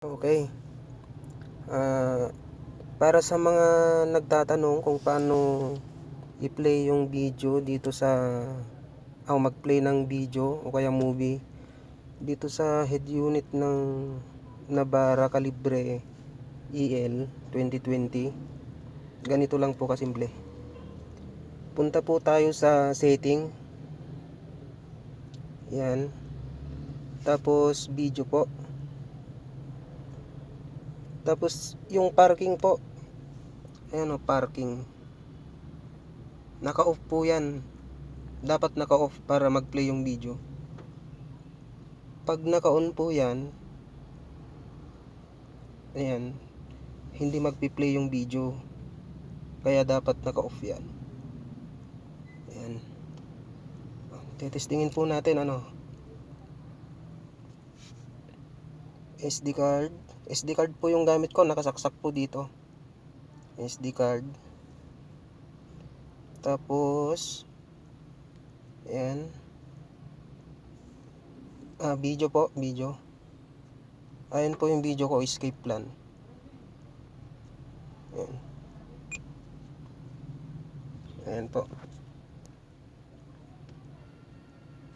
Okay. Ah, para sa mga nagtatanong kung paano i-play yung video dito sa mag-play ng video o kaya movie dito sa head unit ng Navara Calibre EL 2020. Ganito lang po kasimple. Punta po tayo sa setting. Yan. Tapos video po. Tapos yung parking po. Ayan o, parking. Naka-off po yan. Dapat naka-off para mag-play yung video. Pag naka-on po yan, ayan, hindi magpi-play yung video. Kaya dapat naka-off yan. Ayan. Tetestingin po natin SD card. SD card po yung gamit ko, nakasaksak po dito. SD card. Tapos ayan. Video po, video. Ayan po yung video ko, escape plan. Ayan. Ayan po.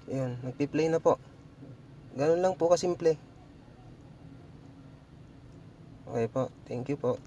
Ayan, nagpi-play na po. Ganun lang po kasimple. Okay po, thank you po.